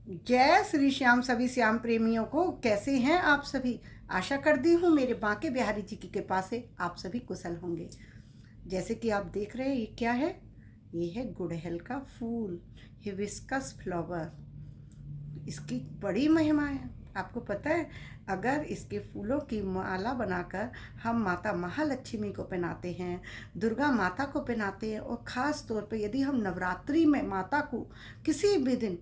जय श्री श्याम सभी श्याम प्रेमियों को। कैसे हैं आप सभी? आशा करती हूँ मेरे बांके बिहारी जी की कृपा से आप सभी कुशल होंगे। जैसे कि आप देख रहे हैं, ये क्या है? ये है गुड़हल का फूल, हिबिस्कस फ्लावर। इसकी बड़ी महिमा है। आपको पता है, अगर इसके फूलों की माला बनाकर हम माता महालक्ष्मी को पहनाते हैं, दुर्गा माता को पहनाते हैं, और ख़ास तौर पे यदि हम नवरात्रि में माता को किसी भी दिन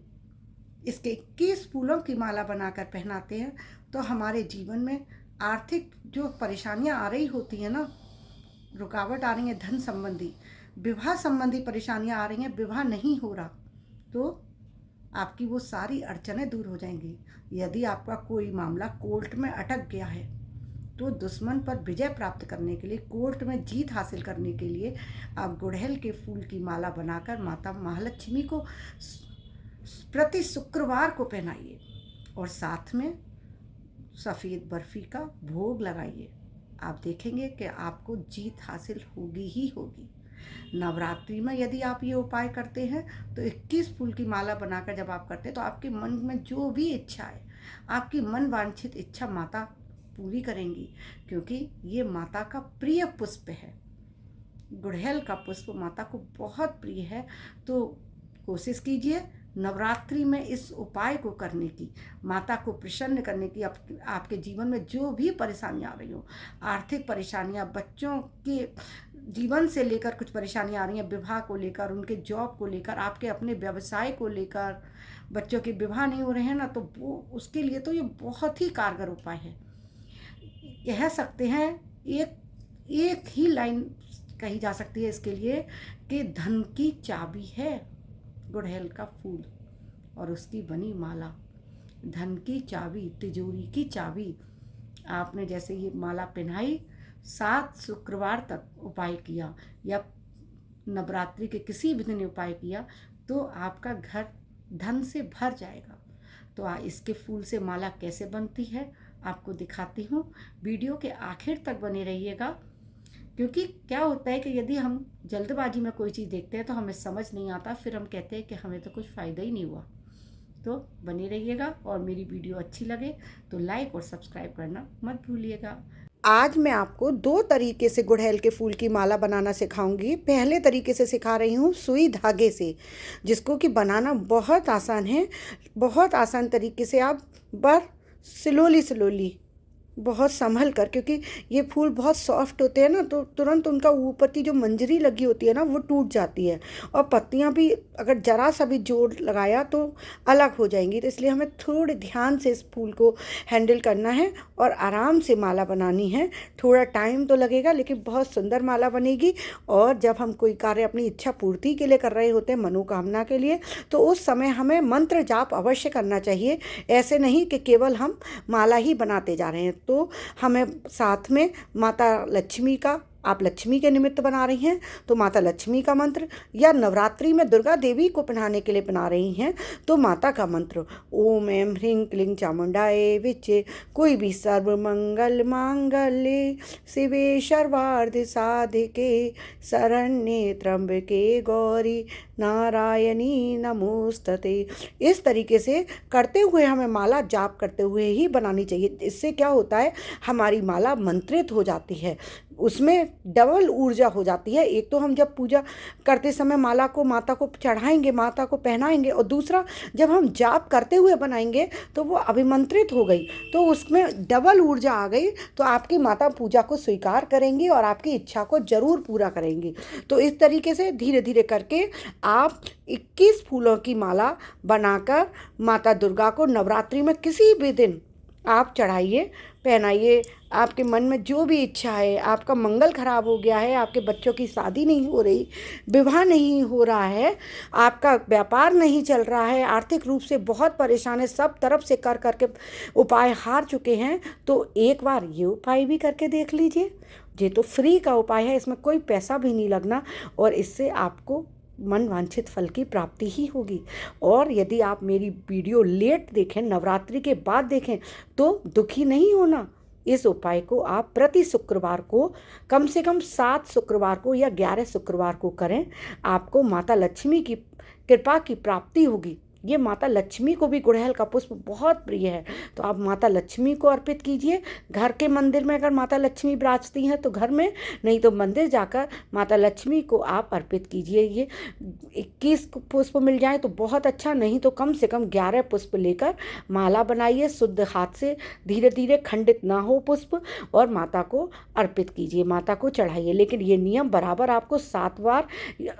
इसके 21 फूलों की माला बनाकर पहनाते हैं, तो हमारे जीवन में आर्थिक जो परेशानियां आ रही होती हैं ना, रुकावट आ रही है, धन संबंधी, विवाह संबंधी परेशानियां आ रही हैं, विवाह नहीं हो रहा, तो आपकी वो सारी अड़चनें दूर हो जाएंगी। यदि आपका कोई मामला कोर्ट में अटक गया है, तो दुश्मन पर विजय प्राप्त करने के लिए, कोर्ट में जीत हासिल करने के लिए आप गुड़हल के फूल की माला बनाकर माता महालक्ष्मी को प्रति शुक्रवार को पहनाइए, और साथ में सफ़ेद बर्फ़ी का भोग लगाइए। आप देखेंगे कि आपको जीत हासिल होगी ही होगी। नवरात्रि में यदि आप ये उपाय करते हैं, तो 21 फूल की माला बनाकर जब आप करते हैं, तो आपके मन में जो भी इच्छा है, आपकी मन वांछित इच्छा माता पूरी करेंगी, क्योंकि ये माता का प्रिय पुष्प है। गुड़हल का पुष्प माता को बहुत प्रिय है। तो कोशिश कीजिए नवरात्रि में इस उपाय को करने की, माता को प्रसन्न करने की। आपके जीवन में जो भी परेशानियां आ रही हो, आर्थिक परेशानियां, बच्चों के जीवन से लेकर कुछ परेशानियां आ रही हैं, विवाह को लेकर, उनके जॉब को लेकर, आपके अपने व्यवसाय को लेकर, बच्चों के विवाह नहीं हो रहे हैं ना, तो वो उसके लिए तो ये बहुत ही कारगर उपाय है। कह सकते हैं एक ही लाइन कही जा सकती है इसके लिए, कि धन की चाबी है गुड़हल का फूल और उसकी बनी माला। धन की चाबी, तिजोरी की चाबी। आपने जैसे ये माला पहनाई, 7 शुक्रवार तक उपाय किया, या नवरात्रि के किसी भी दिन उपाय किया, तो आपका घर धन से भर जाएगा। तो इसके फूल से माला कैसे बनती है आपको दिखाती हूँ। वीडियो के आखिर तक बने रहिएगा, क्योंकि क्या होता है कि यदि हम जल्दबाजी में कोई चीज़ देखते हैं तो हमें समझ नहीं आता, फिर हम कहते हैं कि हमें तो कुछ फ़ायदा ही नहीं हुआ। तो बने रहिएगा, और मेरी वीडियो अच्छी लगे तो लाइक और सब्सक्राइब करना मत भूलिएगा। आज मैं आपको 2 तरीके से गुड़हल के फूल की माला बनाना सिखाऊंगी। पहले तरीके से सिखा रही हूँ सुई धागे से, जिसको कि बनाना बहुत आसान है। बहुत आसान तरीके से आप स्लोली स्लोली, बहुत संभल कर, क्योंकि ये फूल बहुत सॉफ्ट होते हैं ना, तो तुरंत उनका ऊपर की जो मंजरी लगी होती है ना, वो टूट जाती है, और पत्तियां भी अगर जरा सा भी जोर लगाया तो अलग हो जाएंगी। तो इसलिए हमें थोड़े ध्यान से इस फूल को हैंडल करना है और आराम से माला बनानी है। थोड़ा टाइम तो लगेगा, लेकिन बहुत सुंदर माला बनेगी। और जब हम कोई कार्य अपनी इच्छा पूर्ति के लिए कर रहे होते हैं, मनोकामना के लिए, तो उस समय हमें मंत्र जाप अवश्य करना चाहिए। ऐसे नहीं कि केवल हम माला ही बनाते जा रहे हैं। तो हमें साथ में माता लक्ष्मी का, आप लक्ष्मी के निमित्त बना रही हैं तो माता लक्ष्मी का मंत्र, या नवरात्रि में दुर्गा देवी को पहनाने के लिए बना रही हैं तो माता का मंत्र, ओम ऐं ह्रीं क्लीं चामुंडाए विचे, कोई भी सर्व मंगल मांगल्ये शिवे सर्वार्थ साधिके शरण्ये त्र्यंबके गौरी नारायणी नमोस्तते। इस तरीके से करते हुए हमें माला जाप करते हुए ही बनानी चाहिए। इससे क्या होता है, हमारी माला मंत्रित हो जाती है, उसमें डबल ऊर्जा हो जाती है। एक तो हम जब पूजा करते समय माला को माता को चढ़ाएंगे, माता को पहनाएंगे, और दूसरा जब हम जाप करते हुए बनाएंगे तो वो अभिमंत्रित हो गई, तो उसमें डबल ऊर्जा आ गई। तो आपकी माता पूजा को स्वीकार करेंगी और आपकी इच्छा को जरूर पूरा करेंगी। तो इस तरीके से धीरे धीरे करके आप 21 फूलों की माला बनाकर माता दुर्गा को नवरात्रि में किसी भी दिन आप चढ़ाइए, पहनाइए। आपके मन में जो भी इच्छा है, आपका मंगल खराब हो गया है, आपके बच्चों की शादी नहीं हो रही, विवाह नहीं हो रहा है, आपका व्यापार नहीं चल रहा है, आर्थिक रूप से बहुत परेशान है, सब तरफ से कर करके उपाय हार चुके हैं, तो एक बार ये उपाय भी करके देख लीजिए। ये तो फ्री का उपाय है, इसमें कोई पैसा भी नहीं लगना, और इससे आपको मन वांछित फल की प्राप्ति ही होगी। और यदि आप मेरी वीडियो लेट देखें, नवरात्रि के बाद देखें, तो दुखी नहीं होना। इस उपाय को आप प्रति शुक्रवार को, कम से कम 7 शुक्रवार को या 11 शुक्रवार को करें। आपको माता लक्ष्मी की कृपा की प्राप्ति होगी। ये माता लक्ष्मी को भी गुड़हल का पुष्प बहुत प्रिय है, तो आप माता लक्ष्मी को अर्पित कीजिए। घर के मंदिर में अगर माता लक्ष्मी विराजती हैं तो घर में, नहीं तो मंदिर जाकर माता लक्ष्मी को आप अर्पित कीजिए। ये 21 पुष्प मिल जाए तो बहुत अच्छा, नहीं तो कम से कम 11 पुष्प लेकर माला बनाइए। शुद्ध हाथ से धीरे धीरे, खंडित ना हो पुष्प, और माता को अर्पित कीजिए, माता को चढ़ाइए। लेकिन ये नियम बराबर आपको 7 बार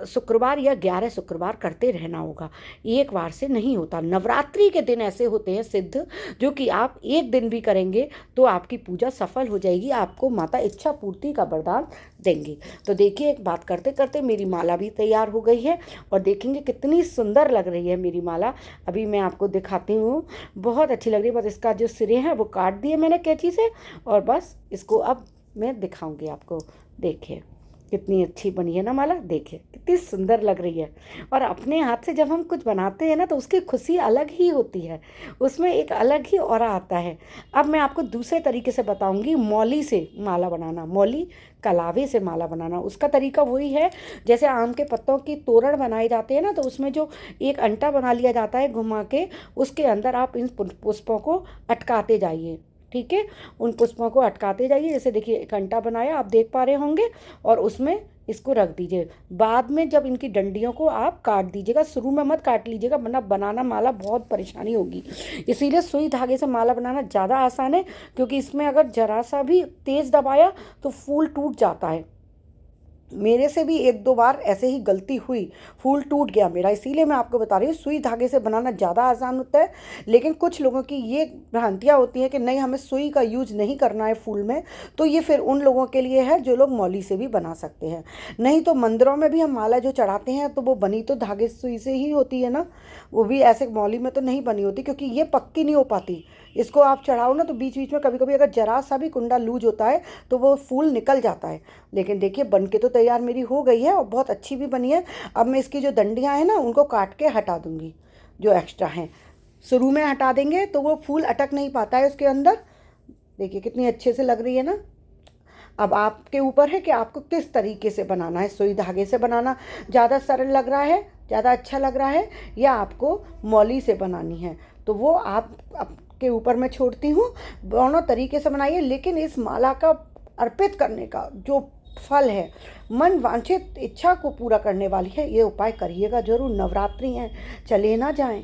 शुक्रवार या 11 शुक्रवार करते रहना होगा, एक बार से नहीं होता। नवरात्रि के दिन ऐसे होते हैं सिद्ध, जो कि आप एक दिन भी करेंगे तो आपकी पूजा सफल हो जाएगी, आपको माता इच्छा पूर्ति का वरदान देंगे। तो देखिए, एक बात करते करते मेरी माला भी तैयार हो गई है, और देखेंगे कितनी सुंदर लग रही है मेरी माला। अभी मैं आपको दिखाती हूँ, बहुत अच्छी लग रही है। बस इसका जो सिरे हैं वो काट दिए मैंने कैंची से, और बस इसको अब मैं दिखाऊंगी आपको। देखिए कितनी अच्छी बनी है ना माला, देखिए कितनी सुंदर लग रही है। और अपने हाथ से जब हम कुछ बनाते हैं ना तो उसकी खुशी अलग ही होती है, उसमें एक अलग ही ऑरा आता है। अब मैं आपको दूसरे तरीके से बताऊंगी, मौली से माला बनाना, मौली कलावे से माला बनाना। उसका तरीका वही है, जैसे आम के पत्तों की तोरण बनाए जाते हैं ना, तो उसमें जो एक अंटा बना लिया जाता है घुमा के, उसके अंदर आप इन पुष्पों को अटकाते जाइए। ठीक है, उन पुष्पों को अटकाते जाइए। जैसे देखिए एक अंटा बनाया, आप देख पा रहे होंगे, और उसमें इसको रख दीजिए। बाद में जब इनकी डंडियों को आप काट दीजिएगा, शुरू में मत काट लीजिएगा वरना बनाना माला बहुत परेशानी होगी। इसीलिए सुई धागे से माला बनाना ज़्यादा आसान है, क्योंकि इसमें अगर जरा सा भी तेज़ दबाया तो फूल टूट जाता है। मेरे से भी 1-2 बार ऐसे ही गलती हुई, फूल टूट गया मेरा। इसीलिए मैं आपको बता रही हूँ, सुई धागे से बनाना ज़्यादा आसान होता है। लेकिन कुछ लोगों की ये भ्रांतियाँ होती हैं कि नहीं, हमें सुई का यूज नहीं करना है फूल में, तो ये फिर उन लोगों के लिए है जो लोग मौली से भी बना सकते हैं। नहीं तो मंदिरों में भी हम माला जो चढ़ाते हैं तो वो बनी तो धागे सुई से ही होती है ना, वो भी ऐसे मौली में तो नहीं बनी होती, क्योंकि ये पक्की नहीं हो पाती। इसको आप चढ़ाओ ना तो बीच बीच में कभी कभी अगर जरा सा भी कुंडा लूज होता है तो वो फूल निकल जाता है। लेकिन देखिए बन के तो तैयार मेरी हो गई है, और बहुत अच्छी भी बनी है। अब मैं इसकी जो डंडियाँ हैं ना उनको काट के हटा दूंगी, जो एक्स्ट्रा हैं शुरू में हटा देंगे तो वो फूल अटक नहीं पाता है उसके अंदर। देखिए कितनी अच्छे से लग रही है ना। अब आपके ऊपर है कि आपको किस तरीके से बनाना है, सुई धागे से बनाना ज़्यादा सरल लग रहा है, ज़्यादा अच्छा लग रहा है, या आपको मौली से बनानी है, तो वो आप के ऊपर मैं छोड़ती हूँ। दोनों तरीके से बनाइए, लेकिन इस माला का अर्पित करने का जो फल है, मन वांछित इच्छा को पूरा करने वाली है, ये उपाय करिएगा जरूर। नवरात्रि हैं, चले ना जाएं।